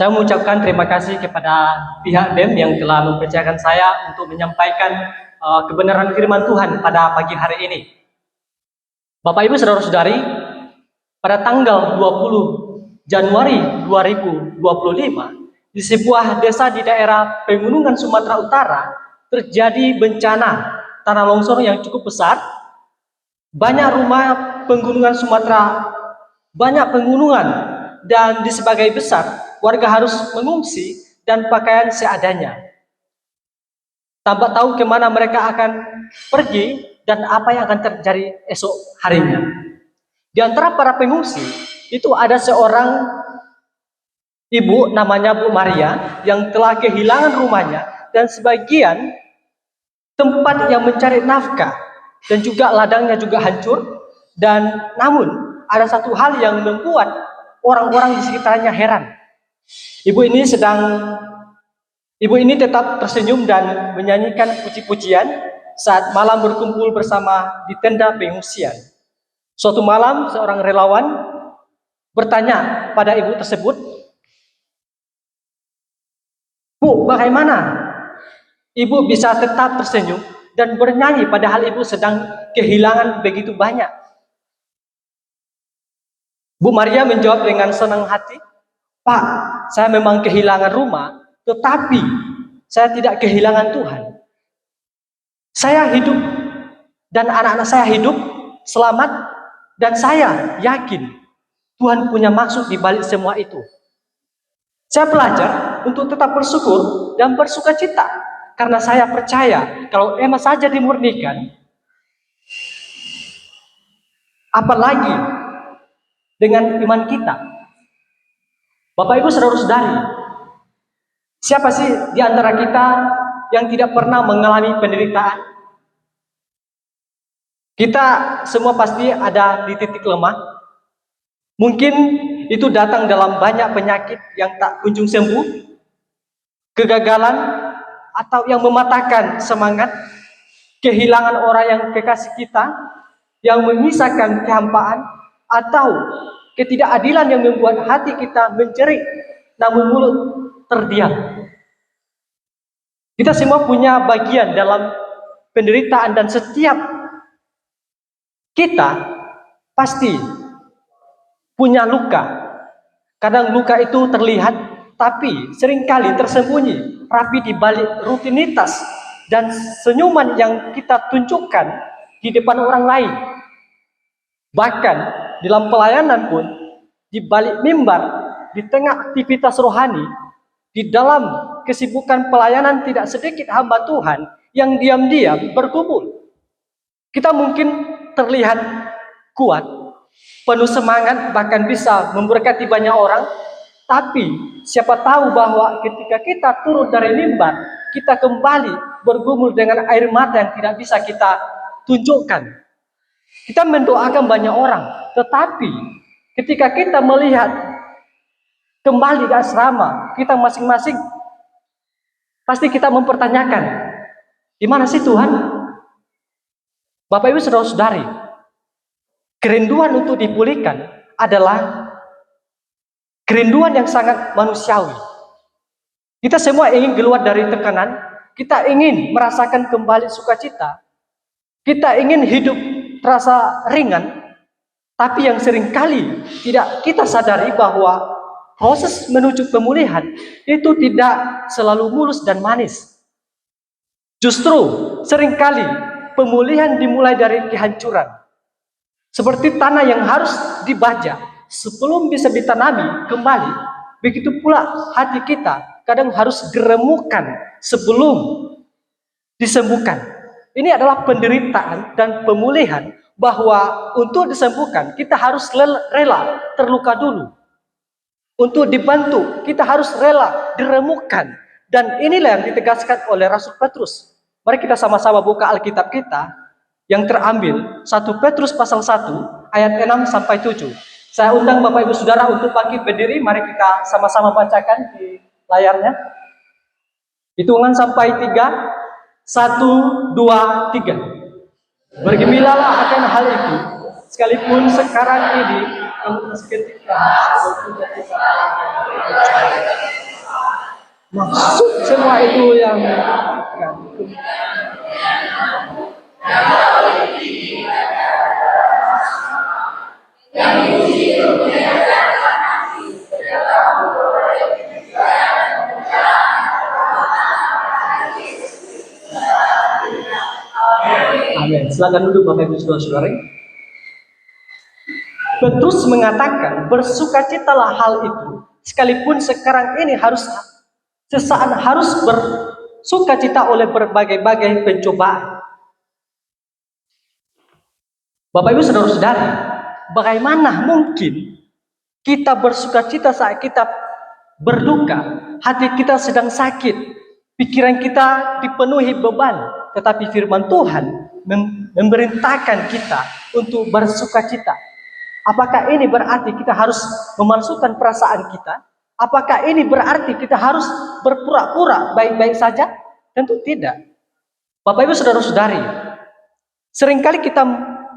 Saya mengucapkan terima kasih kepada pihak BEM yang telah mempercayakan saya untuk menyampaikan kebenaran firman Tuhan pada pagi hari ini. Bapak Ibu Saudara-saudari, pada tanggal 20 Januari 2025, di sebuah desa di daerah Pegunungan Sumatera Utara, terjadi bencana tanah longsor yang cukup besar. Banyak rumah pegunungan Sumatera, banyak pegunungan, dan di sebagai besar, warga harus mengungsi dan pakaian seadanya. Tanpa tahu kemana mereka akan pergi dan apa yang akan terjadi esok harinya. Di antara para pengungsi, itu ada seorang ibu namanya Bu Maria yang telah kehilangan rumahnya dan sebagian tempat yang mencari nafkah dan juga ladangnya juga hancur. Dan namun ada satu hal yang membuat orang-orang di sekitarnya heran. Ibu ini tetap tersenyum dan menyanyikan puji-pujian saat malam berkumpul bersama di tenda pengungsian. Suatu malam seorang relawan bertanya pada ibu tersebut, "Bu, bagaimana ibu bisa tetap tersenyum dan bernyanyi padahal ibu sedang kehilangan begitu banyak?" Bu Maria menjawab dengan senang hati, "Pak, saya memang kehilangan rumah, tetapi saya tidak kehilangan Tuhan. Saya hidup dan anak-anak saya hidup selamat dan saya yakin Tuhan punya maksud di balik semua itu. Saya belajar untuk tetap bersyukur dan bersuka cita karena saya percaya kalau emang saja dimurnikan, apalagi dengan iman kita." Bapak Ibu Saudara-saudari, siapa sih di antara kita yang tidak pernah mengalami penderitaan? Kita semua pasti ada di titik lemah. Mungkin itu datang dalam banyak penyakit yang tak kunjung sembuh, kegagalan, atau yang mematahkan semangat, kehilangan orang yang kekasih kita, yang menyisakan kehampaan, atau ketidakadilan yang membuat hati kita menjerit, namun mulut terdiam. Kita semua punya bagian dalam penderitaan dan setiap kita pasti punya luka. Kadang luka itu terlihat, tapi seringkali tersembunyi rapi di balik rutinitas dan senyuman yang kita tunjukkan di depan orang lain. Bahkan dalam pelayanan pun, di balik mimbar, di tengah aktivitas rohani, di dalam kesibukan pelayanan tidak sedikit hamba Tuhan yang diam-diam berkumpul. Kita mungkin terlihat kuat, penuh semangat, bahkan bisa memberkati banyak orang. Tapi siapa tahu bahwa ketika kita turun dari mimbar, kita kembali bergumul dengan air mata yang tidak bisa kita tunjukkan. Kita mendoakan banyak orang, tetapi ketika kita melihat kembali ke asrama kita masing-masing, pasti kita mempertanyakan, di mana sih Tuhan? Bapak Ibu Saudara-saudari, kerinduan untuk dipulihkan adalah kerinduan yang sangat manusiawi. Kita semua ingin keluar dari tekanan, kita ingin merasakan kembali sukacita, kita ingin hidup terasa ringan, tapi yang seringkali tidak kita sadari bahwa proses menuju pemulihan itu tidak selalu mulus dan manis. Justru seringkali pemulihan dimulai dari kehancuran. Seperti tanah yang harus dibajak sebelum bisa ditanami kembali, begitu pula hati kita kadang harus diremukan sebelum disembuhkan. Ini adalah penderitaan dan pemulihan, bahwa untuk disembuhkan kita harus rela terluka dulu. Untuk dibantu kita harus rela diremukan. Dan inilah yang ditegaskan oleh Rasul Petrus. Mari kita sama-sama buka Alkitab kita yang terambil 1 Petrus pasal 1 ayat 6 sampai 7. Saya undang Bapak Ibu Saudara untuk bangkit berdiri. Mari kita sama-sama bacakan di layarnya. Hitungan sampai 3. 1, 2, 3. Bergembiralah akan hal itu, sekalipun sekarang ini kamu seketika Maksud semua itu yang amin. Silakan duduk Bapak Ibu Saudara-saudari. Petrus mengatakan bersukacitalah hal itu, sekalipun sekarang ini sesaat harus bersukacita oleh berbagai-bagai pencobaan. Bapak Ibu Saudara-saudari, bagaimana mungkin kita bersukacita saat kita berduka, hati kita sedang sakit, pikiran kita dipenuhi beban, tetapi firman Tuhan memerintahkan kita untuk bersukacita. Apakah ini berarti kita harus memalsukan perasaan kita? Apakah ini berarti kita harus berpura-pura baik-baik saja? Tentu tidak. Bapak Ibu Saudara-saudari, seringkali kita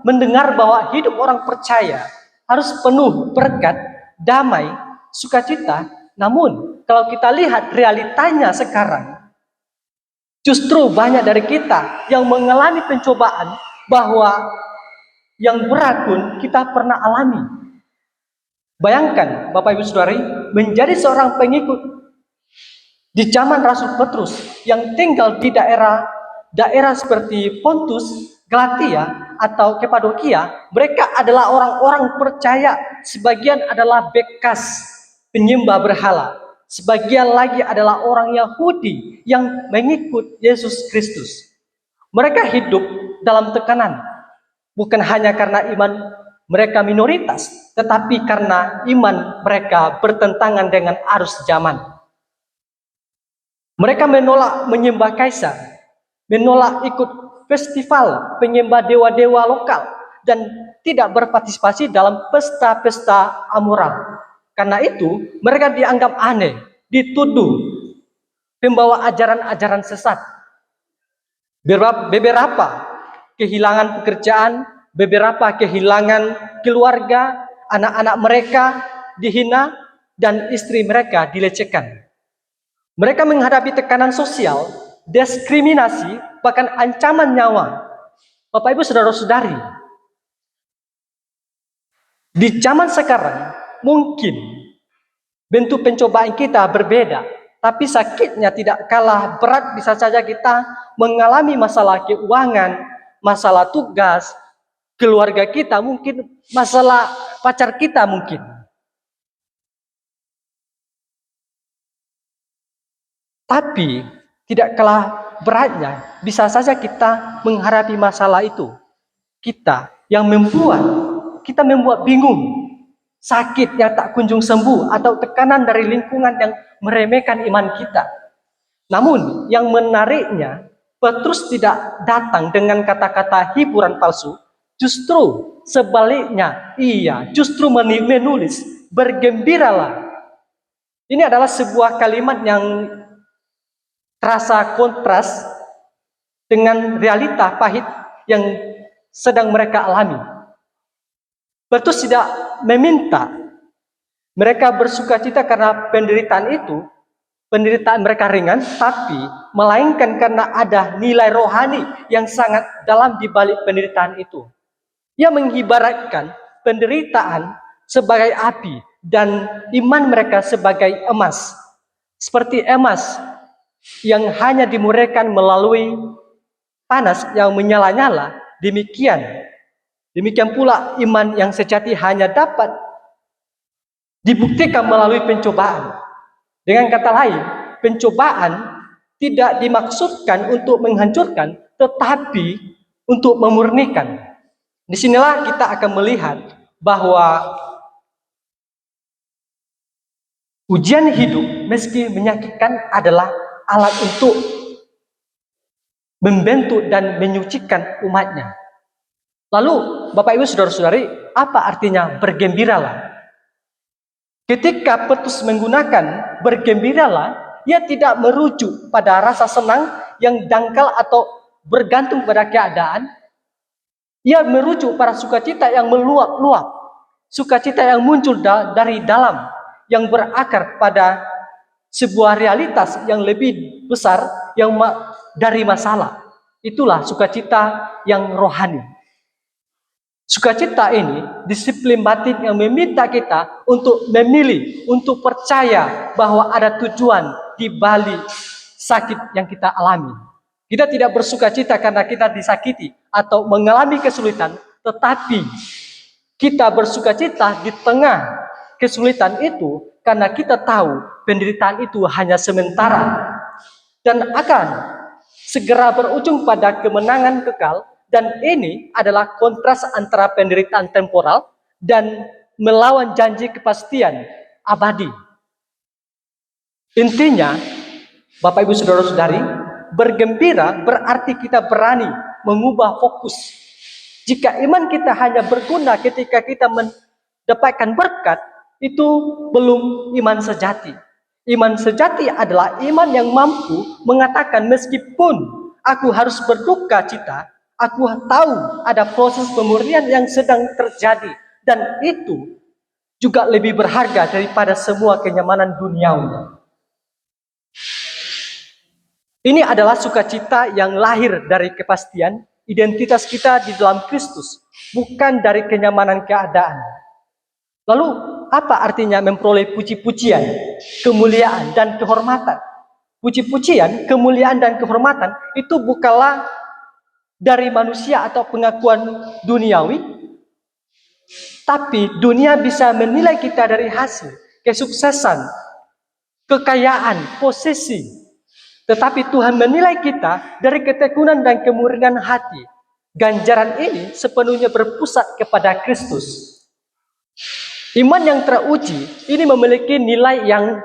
mendengar bahwa hidup orang percaya harus penuh berkat, damai, sukacita. Namun kalau kita lihat realitanya sekarang, justru banyak dari kita yang mengalami pencobaan bahwa yang berat pun kita pernah alami. Bayangkan Bapak Ibu Saudari, menjadi seorang pengikut di zaman Rasul Petrus yang tinggal di daerah seperti Pontus, Galatia, atau Kepadokia, mereka adalah orang-orang percaya. Sebagian adalah bekas penyembah berhala, sebagian lagi adalah orang Yahudi yang mengikut Yesus Kristus. Mereka hidup dalam tekanan, bukan hanya karena iman mereka minoritas, tetapi karena iman mereka bertentangan dengan arus zaman. Mereka menolak menyembah kaisar, menolak ikut festival penyembah dewa-dewa lokal, dan tidak berpartisipasi dalam pesta-pesta amoral. Karena itu, mereka dianggap aneh, dituduh pembawa ajaran-ajaran sesat. Beberapa kehilangan pekerjaan, beberapa kehilangan keluarga, anak-anak mereka dihina, dan istri mereka dilecehkan. Mereka menghadapi tekanan sosial, diskriminasi, bahkan ancaman nyawa. Bapak Ibu Saudara-saudari, di zaman sekarang mungkin bentuk pencobaan kita berbeda, tapi sakitnya tidak kalah berat. Bisa saja kita mengalami masalah keuangan, masalah tugas, keluarga kita mungkin, masalah pacar kita mungkin. Tapi tidak kalah beratnya, bisa saja kita menghadapi masalah itu. Kita membuat bingung, sakit yang tak kunjung sembuh, atau tekanan dari lingkungan yang meremehkan iman kita. Namun yang menariknya, Petrus tidak datang dengan kata-kata hiburan palsu, justru sebaliknya, ia justru menulis, bergembiralah. Ini adalah sebuah kalimat yang terasa kontras dengan realita pahit yang sedang mereka alami. Petrus tidak meminta mereka bersukacita karena penderitaan mereka ringan, tapi melainkan karena ada nilai rohani yang sangat dalam di balik penderitaan itu. Ia mengibaratkan penderitaan sebagai api dan iman mereka sebagai emas. Seperti emas yang hanya dimurnikan melalui panas yang menyala-nyala, demikian pula iman yang sejati hanya dapat dibuktikan melalui pencobaan. Dengan kata lain, pencobaan tidak dimaksudkan untuk menghancurkan, tetapi untuk memurnikan. Disinilah kita akan melihat bahwa ujian hidup meski menyakitkan adalah alat untuk membentuk dan menyucikan umatnya. Lalu Bapak Ibu Saudara-saudari, apa artinya bergembiralah? Ketika Petrus menggunakan bergembiralah, ia tidak merujuk pada rasa senang yang dangkal atau bergantung pada keadaan. Ia merujuk pada sukacita yang meluap-luap, sukacita yang muncul dari dalam, yang berakar pada sebuah realitas yang lebih besar dari masalah. Itulah sukacita yang rohani. Sukacita ini disiplin batin yang meminta kita untuk memilih, untuk percaya bahwa ada tujuan di balik sakit yang kita alami. Kita tidak bersukacita karena kita disakiti atau mengalami kesulitan, tetapi kita bersukacita di tengah kesulitan itu karena kita tahu penderitaan itu hanya sementara dan akan segera berujung pada kemenangan kekal. Dan ini adalah kontras antara penderitaan temporal dan melawan janji kepastian abadi. Intinya, Bapak Ibu Saudara-saudari, bergembira berarti kita berani mengubah fokus. Jika iman kita hanya berguna ketika kita mendapatkan berkat, itu belum iman sejati. Iman sejati adalah iman yang mampu mengatakan meskipun aku harus berduka cita, aku tahu ada proses pemurnian yang sedang terjadi. Dan itu juga lebih berharga daripada semua kenyamanan duniawi. Ini adalah sukacita yang lahir dari kepastian identitas kita di dalam Kristus, bukan dari kenyamanan keadaan. Lalu, apa artinya memperoleh puji-pujian, kemuliaan, dan kehormatan? Puji-pujian, kemuliaan, dan kehormatan itu bukanlah dari manusia atau pengakuan duniawi, tapi dunia bisa menilai kita dari hasil, kesuksesan, kekayaan, posisi. Tetapi Tuhan menilai kita dari ketekunan dan kemurnian hati. Ganjaran ini sepenuhnya berpusat kepada Kristus. Iman yang teruji ini memiliki nilai yang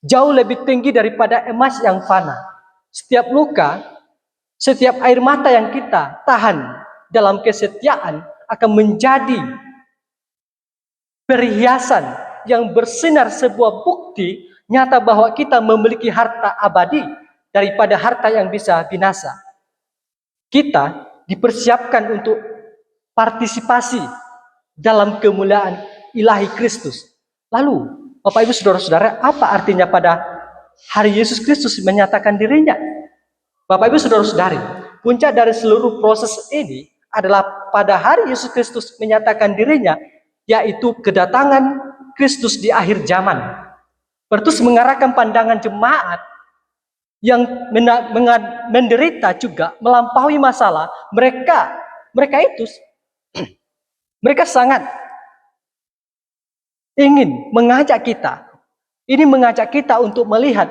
jauh lebih tinggi daripada emas yang fana. Setiap luka, setiap air mata yang kita tahan dalam kesetiaan akan menjadi perhiasan yang bersinar, sebuah bukti nyata bahwa kita memiliki harta abadi daripada harta yang bisa binasa. Kita dipersiapkan untuk partisipasi dalam kemuliaan ilahi Kristus. Lalu, Bapak Ibu Saudara-saudara, apa artinya pada hari Yesus Kristus menyatakan dirinya? Bapak Ibu Saudara-saudari, puncak dari seluruh proses ini adalah pada hari Yesus Kristus menyatakan dirinya, yaitu kedatangan Kristus di akhir zaman. Terus mengarahkan pandangan jemaat yang menderita juga melampaui masalah. Mereka sangat ingin mengajak kita. Ini mengajak kita untuk melihat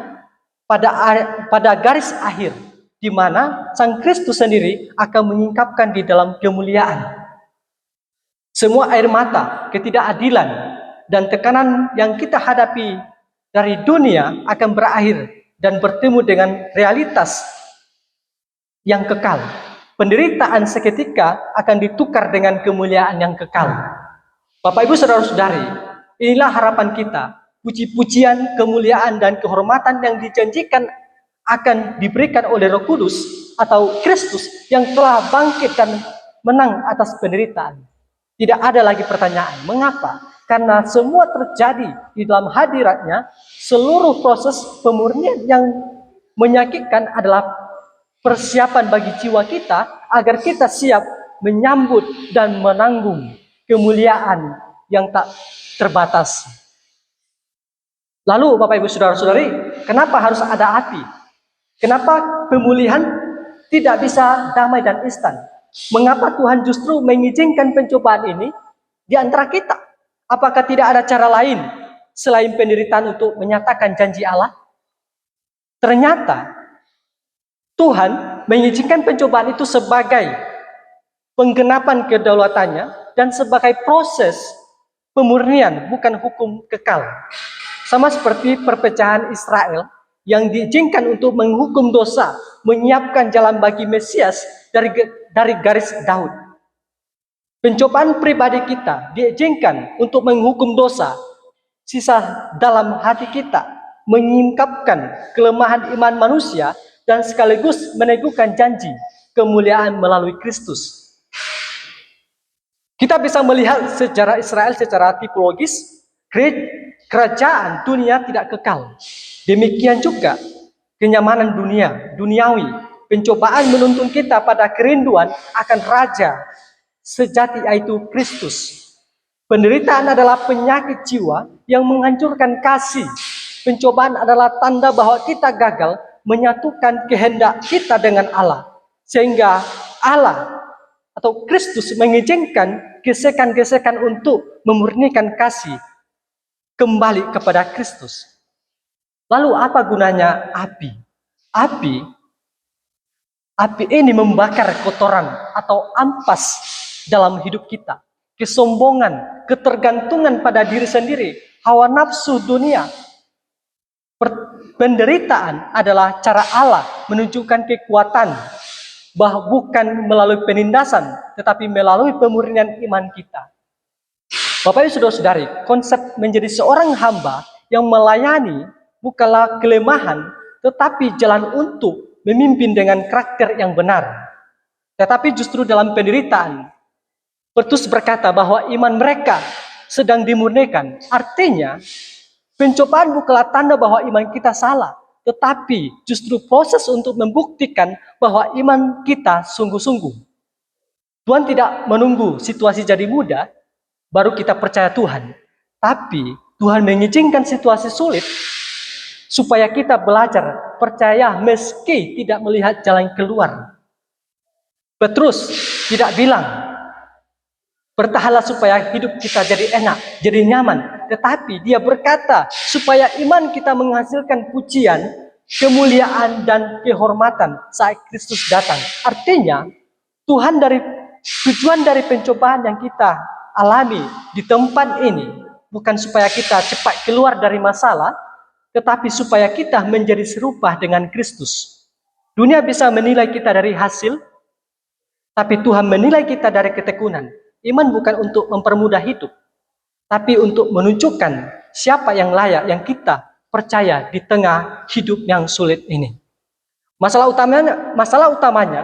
pada garis akhir di mana Sang Kristus sendiri akan menyingkapkan di dalam kemuliaan. Semua air mata, ketidakadilan, dan tekanan yang kita hadapi dari dunia akan berakhir dan bertemu dengan realitas yang kekal. Penderitaan seketika akan ditukar dengan kemuliaan yang kekal. Bapak Ibu Saudara-saudari, inilah harapan kita. Puji-pujian, kemuliaan, dan kehormatan yang dijanjikan akan diberikan oleh Roh Kudus atau Kristus yang telah bangkit dan menang atas penderitaan. Tidak ada lagi pertanyaan, mengapa? Karena semua terjadi di dalam hadiratnya. Seluruh proses pemurnian yang menyakitkan adalah persiapan bagi jiwa kita agar kita siap menyambut dan menanggung kemuliaan yang tak terbatas. Lalu Bapak Ibu Saudara-saudari, kenapa harus ada api? Kenapa pemulihan tidak bisa damai dan instan? Mengapa Tuhan justru mengizinkan pencobaan ini di antara kita? Apakah tidak ada cara lain selain penderitaan untuk menyatakan janji Allah? Ternyata Tuhan mengizinkan pencobaan itu sebagai penggenapan kedaulatannya dan sebagai proses pemurnian, bukan hukum kekal. Sama seperti perpecahan Israel yang diizinkan untuk menghukum dosa, menyiapkan jalan bagi Mesias dari garis Daud. Pencobaan pribadi kita diizinkan untuk menghukum dosa, sisa dalam hati kita, menyingkapkan kelemahan iman manusia, dan sekaligus meneguhkan janji kemuliaan melalui Kristus. Kita bisa melihat sejarah Israel secara tipologis. kerajaan dunia tidak kekal. Demikian juga kenyamanan dunia, duniawi. Pencobaan menuntun kita pada kerinduan akan Raja sejati, yaitu Kristus. Penderitaan adalah penyakit jiwa yang menghancurkan kasih. Pencobaan adalah tanda bahwa kita gagal menyatukan kehendak kita dengan Allah. Sehingga Allah atau Kristus mengizinkan gesekan-gesekan untuk memurnikan kasih kembali kepada Kristus. Lalu apa gunanya api? Api ini membakar kotoran atau ampas dalam hidup kita. Kesombongan, ketergantungan pada diri sendiri, hawa nafsu dunia. Penderitaan adalah cara Allah menunjukkan kekuatan, bahwa bukan melalui penindasan, tetapi melalui pemurnian iman kita. Bapak Ibu Saudara-saudari, konsep menjadi seorang hamba yang melayani bukanlah kelemahan, tetapi jalan untuk memimpin dengan karakter yang benar. Tetapi justru dalam penderitaan, Petrus berkata bahwa iman mereka sedang dimurnikan. Artinya, pencobaan bukanlah tanda bahwa iman kita salah, tetapi justru proses untuk membuktikan bahwa iman kita sungguh-sungguh. Tuhan tidak menunggu situasi jadi mudah, baru kita percaya Tuhan. Tapi Tuhan mengizinkan situasi sulit, supaya kita belajar percaya meski tidak melihat jalan keluar. Petrus tidak bilang, bertahanlah supaya hidup kita jadi enak, jadi nyaman. Tetapi dia berkata, supaya iman kita menghasilkan pujian, kemuliaan, dan kehormatan saat Kristus datang. Artinya, tujuan dari pencobaan yang kita alami di tempat ini, bukan supaya kita cepat keluar dari masalah, tetapi supaya kita menjadi serupa dengan Kristus. Dunia bisa menilai kita dari hasil, tapi Tuhan menilai kita dari ketekunan. Iman bukan untuk mempermudah hidup, tapi untuk menunjukkan siapa yang layak, yang kita percaya di tengah hidup yang sulit ini. Masalah utamanya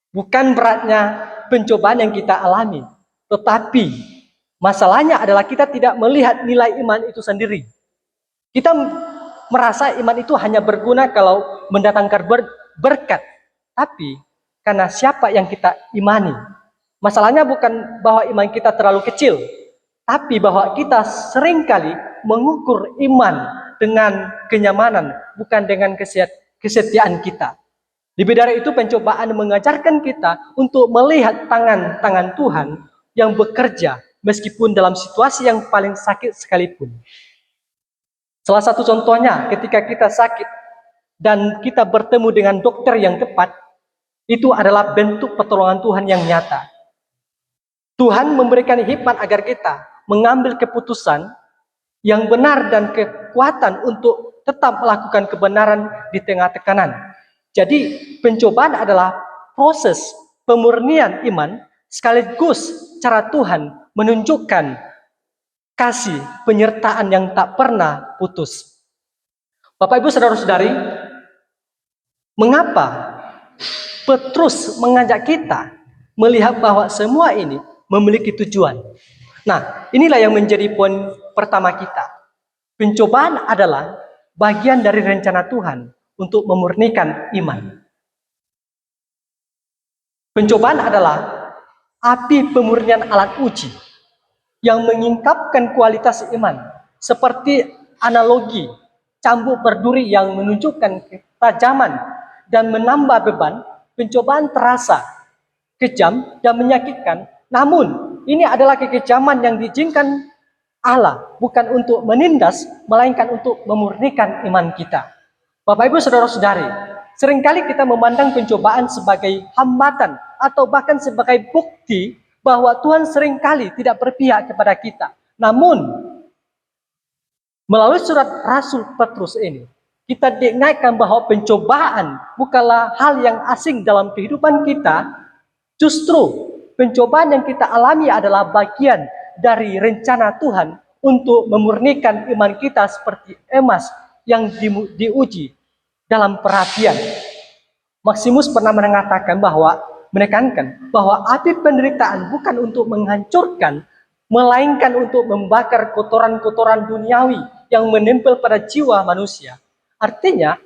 bukan beratnya pencobaan yang kita alami, tetapi masalahnya adalah kita tidak melihat nilai iman itu sendiri. Kita merasa iman itu hanya berguna kalau mendatangkan berkat, tapi karena siapa yang kita imani. Masalahnya bukan bahwa iman kita terlalu kecil, tapi bahwa kita seringkali mengukur iman dengan kenyamanan, bukan dengan kesetiaan kita. Lebih dari itu, pencobaan mengajarkan kita untuk melihat tangan-tangan Tuhan yang bekerja, meskipun dalam situasi yang paling sakit sekalipun. Salah satu contohnya, ketika kita sakit dan kita bertemu dengan dokter yang tepat, itu adalah bentuk pertolongan Tuhan yang nyata. Tuhan memberikan hikmat agar kita mengambil keputusan yang benar dan kekuatan untuk tetap melakukan kebenaran di tengah tekanan. Jadi, pencobaan adalah proses pemurnian iman, sekaligus cara Tuhan menunjukkan kasih penyertaan yang tak pernah putus. Bapak Ibu Saudara-saudari, mengapa Petrus mengajak kita melihat bahwa semua ini memiliki tujuan? Nah, inilah yang menjadi poin pertama kita. Pencobaan adalah bagian dari rencana Tuhan untuk memurnikan iman. Pencobaan adalah api pemurnian alat uji yang mengingkapkan kualitas iman, seperti analogi cambuk berduri yang menunjukkan ketajaman dan menambah beban. Pencobaan terasa kejam dan menyakitkan, namun ini adalah kekejaman yang diizinkan Allah, bukan untuk menindas, melainkan untuk memurnikan iman kita. Bapak Ibu Saudara-saudari, seringkali kita memandang pencobaan sebagai hambatan atau bahkan sebagai bukti bahwa Tuhan seringkali tidak berpihak kepada kita. Namun, melalui surat Rasul Petrus ini, kita diingatkan bahwa pencobaan bukanlah hal yang asing dalam kehidupan kita. Justru pencobaan yang kita alami adalah bagian dari rencana Tuhan untuk memurnikan iman kita seperti emas yang diuji dalam perapian. Maximus pernah menekankan bahwa api penderitaan bukan untuk menghancurkan, melainkan untuk membakar kotoran-kotoran duniawi yang menempel pada jiwa manusia. Artinya,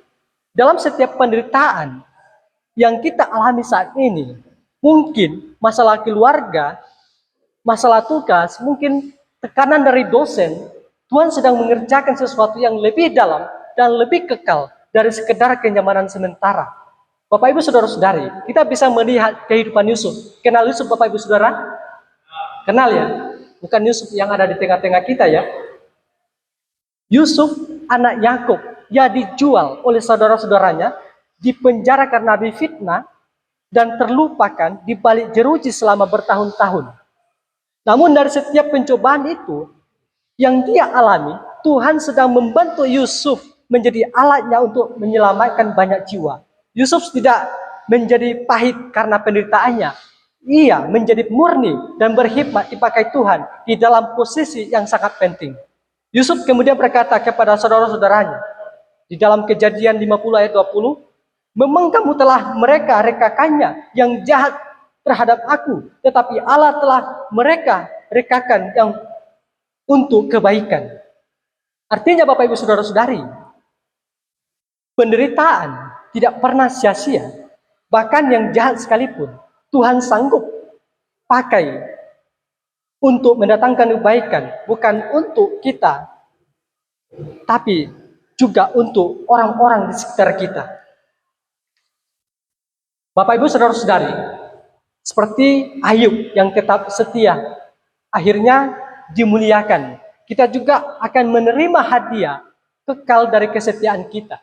dalam setiap penderitaan yang kita alami saat ini, mungkin masalah keluarga, masalah tugas, mungkin tekanan dari dosen, Tuhan sedang mengerjakan sesuatu yang lebih dalam dan lebih kekal dari sekedar kenyamanan sementara. Bapak Ibu Saudara-saudari, kita bisa melihat kehidupan Yusuf. Kenal Yusuf Bapak Ibu Saudara? Kenal ya? Bukan Yusuf yang ada di tengah-tengah kita ya. Yusuf, anak Yakub, ia dijual oleh saudara-saudaranya, dipenjara karena difitnah, dan terlupakan di balik jeruji selama bertahun-tahun. Namun dari setiap pencobaan itu yang dia alami, Tuhan sedang membantu Yusuf menjadi alatnya untuk menyelamatkan banyak jiwa. Yusuf tidak menjadi pahit karena penderitaannya. Ia menjadi murni dan berhikmat dipakai Tuhan di dalam posisi yang sangat penting. Yusuf kemudian berkata kepada saudara-saudaranya di dalam Kejadian 50 ayat 20, memang kamu telah mereka rekakannya yang jahat terhadap aku, tetapi Allah telah mereka rekakan yang untuk kebaikan. Artinya Bapak Ibu Saudara-saudari, penderitaan tidak pernah sia-sia. Bahkan yang jahat sekalipun, Tuhan sanggup pakai untuk mendatangkan kebaikan, bukan untuk kita, tapi juga untuk orang-orang di sekitar kita. Bapak Ibu Saudara-saudari, seperti Ayub yang tetap setia, akhirnya dimuliakan. Kita juga akan menerima hadiah kekal dari kesetiaan kita.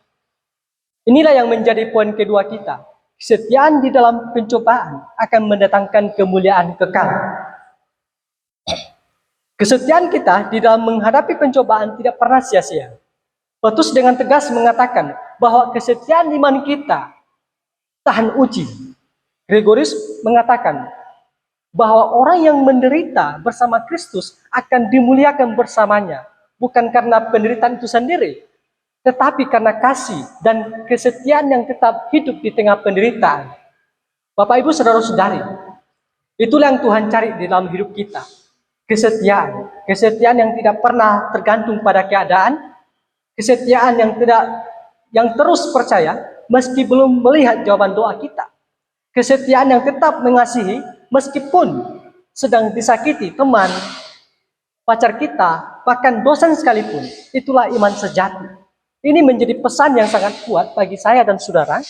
Inilah yang menjadi poin kedua kita. Kesetiaan di dalam pencobaan akan mendatangkan kemuliaan kekal. Kesetiaan kita di dalam menghadapi pencobaan tidak pernah sia-sia. Petrus dengan tegas mengatakan bahwa kesetiaan iman kita tahan uji. Gregorius mengatakan bahwa orang yang menderita bersama Kristus akan dimuliakan bersamanya. Bukan karena penderitaan itu sendiri, tetapi karena kasih dan kesetiaan yang tetap hidup di tengah penderitaan. Bapak Ibu Saudara-saudari, itulah yang Tuhan cari di dalam hidup kita. Kesetiaan, kesetiaan yang tidak pernah tergantung pada keadaan, kesetiaan yang terus percaya meski belum melihat jawaban doa kita. Kesetiaan yang tetap mengasihi meskipun sedang disakiti teman, pacar kita, bahkan dosen sekalipun. Itulah iman sejati. Ini menjadi pesan yang sangat kuat bagi saya dan saudara,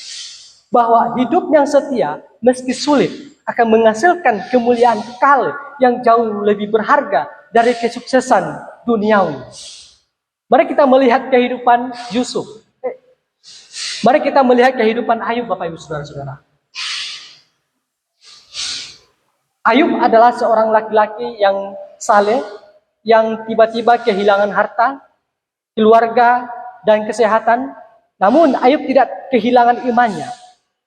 bahwa hidup yang setia meski sulit akan menghasilkan kemuliaan kekal yang jauh lebih berharga dari kesuksesan duniawi. Mari kita melihat kehidupan Yusuf. Mari kita melihat kehidupan Ayub, Bapak Ibu Saudara-saudara. Ayub adalah seorang laki-laki yang saleh, yang tiba-tiba kehilangan harta, keluarga, dan kesehatan. Namun Ayub tidak kehilangan imannya.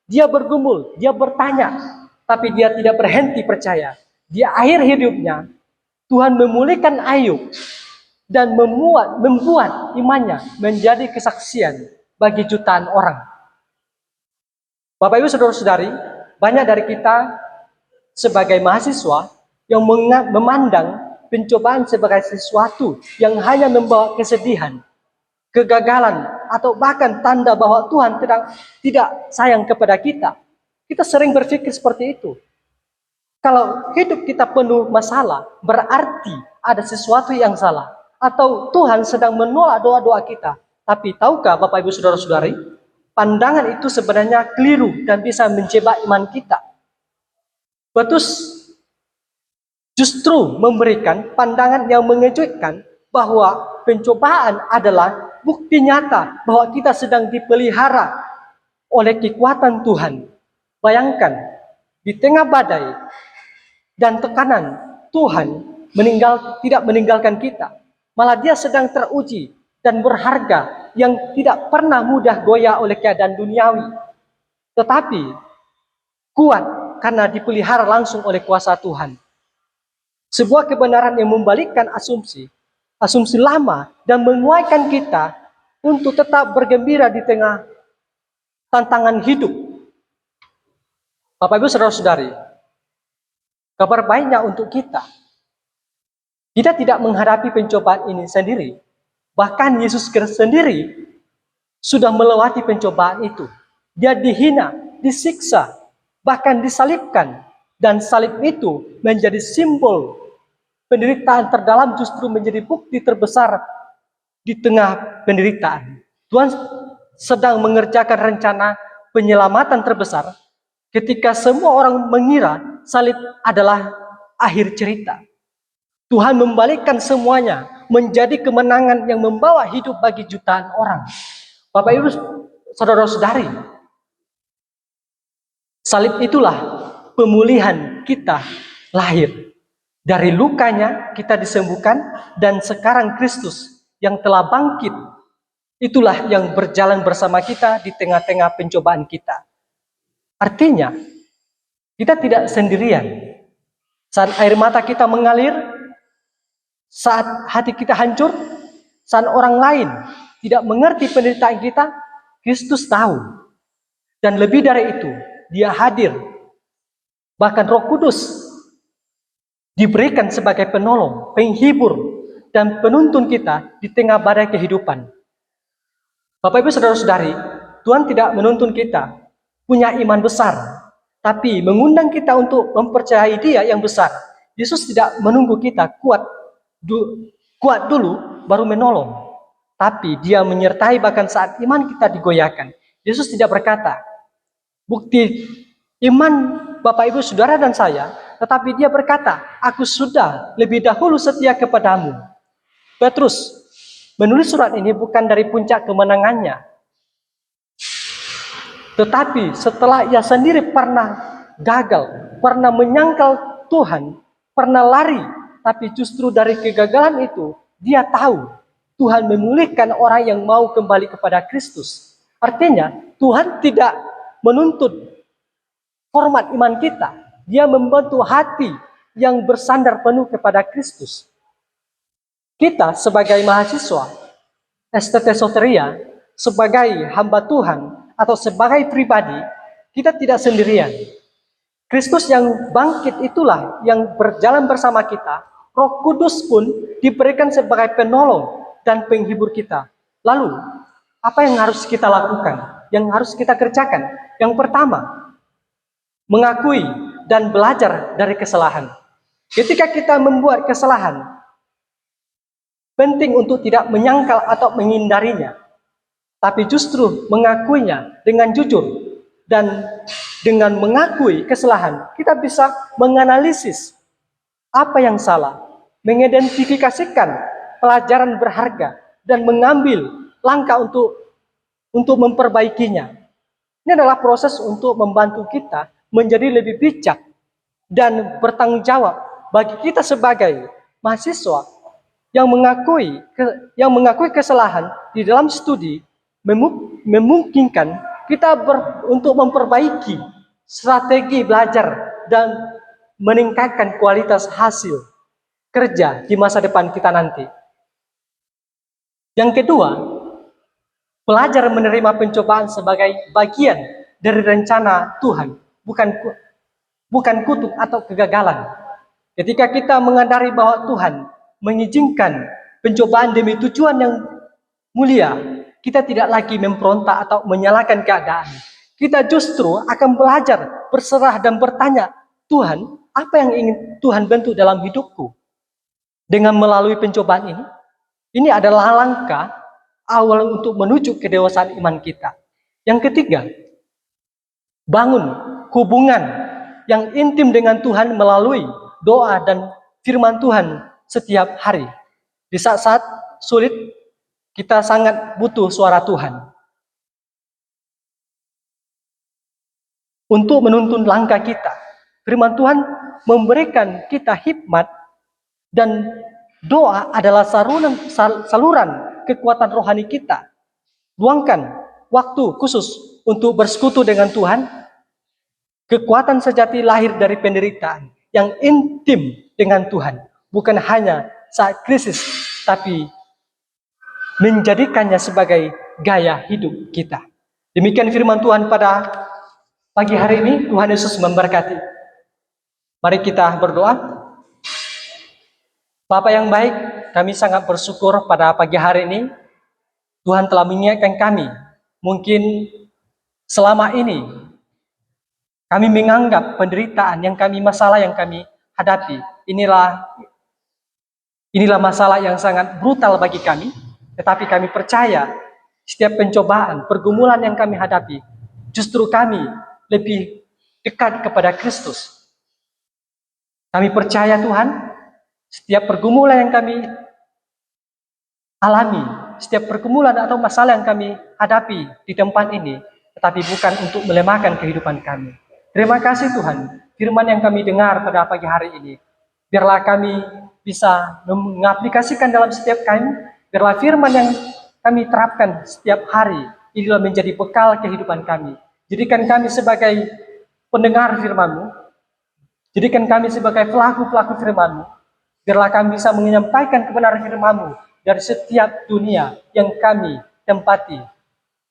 Dia bergumul, dia bertanya, tapi dia tidak berhenti percaya. Di akhir hidupnya, Tuhan memulihkan Ayub dan membuat imannya menjadi kesaksian bagi jutaan orang. Bapak Ibu Saudara-saudari, banyak dari kita sebagai mahasiswa yang memandang pencobaan sebagai sesuatu yang hanya membawa kesedihan, kegagalan, atau bahkan tanda bahwa Tuhan tidak sayang kepada kita. Kita sering berpikir seperti itu. Kalau hidup kita penuh masalah, berarti ada sesuatu yang salah. Atau Tuhan sedang menolak doa-doa kita. Tapi tahukah Bapak Ibu Saudara-saudari, pandangan itu sebenarnya keliru dan bisa menjebak iman kita. Petrus justru memberikan pandangan yang mengejutkan bahwa pencobaan adalah bukti nyata bahwa kita sedang dipelihara oleh kekuatan Tuhan. Bayangkan, di tengah badai dan tekanan, Tuhan tidak meninggalkan kita. Malah dia sedang teruji dan berharga yang tidak pernah mudah goyah oleh keadaan duniawi. Tetapi kuat karena dipelihara langsung oleh kuasa Tuhan. Sebuah kebenaran yang membalikkan asumsi lama dan menguatkan kita untuk tetap bergembira di tengah tantangan hidup. Bapak Ibu Saudara-saudari, kabar baiknya untuk kita Kita tidak menghadapi pencobaan ini sendiri. Bahkan Yesus Kristus sendiri sudah melewati pencobaan itu. Dia dihina, disiksa, bahkan disalibkan. Dan salib itu menjadi simbol penderitaan terdalam, justru menjadi bukti terbesar di tengah penderitaan. Tuhan sedang mengerjakan rencana penyelamatan terbesar ketika semua orang mengira salib adalah akhir cerita. Tuhan membalikkan semuanya menjadi kemenangan yang membawa hidup bagi jutaan orang. Bapak Ibu, saudara-saudari, salib itulah pemulihan kita lahir. Dari lukanya kita disembuhkan, dan sekarang Kristus yang telah bangkit, itulah yang berjalan bersama kita di tengah-tengah pencobaan kita. Artinya, kita tidak sendirian. Saat air mata kita mengalir, saat hati kita hancur, saat orang lain tidak mengerti penderitaan kita, Kristus tahu. Dan lebih dari itu, Dia hadir. Bahkan Roh Kudus diberikan sebagai penolong, penghibur, dan penuntun kita di tengah badai kehidupan. Bapak Ibu saudara-saudari, Tuhan tidak menuntun kita punya iman besar, tapi mengundang kita untuk mempercayai Dia yang besar. Yesus tidak menunggu kita kuat dulu baru menolong, tapi Dia menyertai bahkan saat iman kita digoyahkan. Yesus tidak berkata, bukti iman Bapak Ibu Saudara dan saya, tetapi Dia berkata, aku sudah lebih dahulu setia kepadamu. Petrus menulis surat ini bukan dari puncak kemenangannya, tetapi setelah ia sendiri pernah gagal, pernah menyangkal Tuhan, pernah lari, tapi justru dari kegagalan itu, dia tahu Tuhan memulihkan orang yang mau kembali kepada Kristus. Artinya, Tuhan tidak menuntut format iman kita. Dia membantu hati yang bersandar penuh kepada Kristus. Kita sebagai mahasiswa STT Soteria, sebagai hamba Tuhan atau sebagai pribadi, kita tidak sendirian. Kristus yang bangkit itulah yang berjalan bersama kita. Roh Kudus pun diberikan sebagai penolong dan penghibur kita. Lalu, apa yang harus kita lakukan? Yang harus kita kerjakan? Yang pertama, mengakui dan belajar dari kesalahan. Ketika kita membuat kesalahan, penting untuk tidak menyangkal atau menghindarinya, tapi justru mengakuinya dengan jujur. Dan dengan mengakui kesalahan, kita bisa menganalisis apa yang salah, mengidentifikasikan pelajaran berharga, dan mengambil langkah untuk memperbaikinya. Ini adalah proses untuk membantu kita menjadi lebih bijak dan bertanggung jawab bagi kita sebagai mahasiswa yang mengakui kesalahan di dalam studi, memungkinkan kita untuk memperbaiki strategi belajar dan meningkatkan kualitas hasil kerja di masa depan kita nanti. Yang kedua, belajar menerima pencobaan sebagai bagian dari rencana Tuhan, bukan kutuk atau kegagalan. Ketika kita mengadari bahwa Tuhan mengizinkan pencobaan demi tujuan yang mulia, kita tidak lagi memberontak atau menyalahkan keadaan. Kita justru akan belajar, berserah dan bertanya, Tuhan, apa yang ingin Tuhan bentuk dalam hidupku? Dengan melalui pencobaan ini adalah langkah awal untuk menuju kedewasaan iman kita. Yang ketiga, bangun hubungan yang intim dengan Tuhan melalui doa dan firman Tuhan setiap hari. Di saat-saat sulit, kita sangat butuh suara Tuhan untuk menuntun langkah kita. Firman Tuhan memberikan kita hikmat, dan doa adalah saluran kekuatan rohani kita. Luangkan waktu khusus untuk bersekutu dengan Tuhan. Kekuatan sejati lahir dari penderitaan yang intim dengan Tuhan, bukan hanya saat krisis, tapi menjadikannya sebagai gaya hidup kita. Demikian firman Tuhan pada pagi hari ini. Tuhan Yesus memberkati. Mari kita berdoa. Bapak yang baik, kami sangat bersyukur pada pagi hari ini Tuhan telah mengingatkan kami. Mungkin selama ini kami menganggap penderitaan masalah yang kami hadapi, inilah masalah yang sangat brutal bagi kami. Tetapi kami percaya setiap pencobaan, pergumulan yang kami hadapi, justru kami lebih dekat kepada Kristus. Kami percaya Tuhan, setiap pergumulan yang kami alami, setiap pergumulan atau masalah yang kami hadapi di tempat ini, tetapi bukan untuk melemahkan kehidupan kami. Terima kasih Tuhan, firman yang kami dengar pada pagi hari ini, biarlah kami bisa mengaplikasikan dalam setiap kami, biarlah firman yang kami terapkan setiap hari, inilah menjadi bekal kehidupan kami. Jadikan kami sebagai pendengar firman-Mu, jadikan kami sebagai pelaku-pelaku firman-Mu, biarlah kami bisa menyampaikan kebenaran firman-Mu dari setiap dunia yang kami tempati.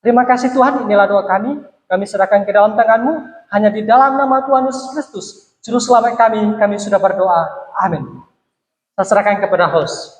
Terima kasih Tuhan, inilah doa kami serahkan ke dalam tangan-Mu, hanya di dalam nama Tuhan Yesus Kristus, Juru Selamat kami sudah berdoa. Amin. Saya serahkan kepada host.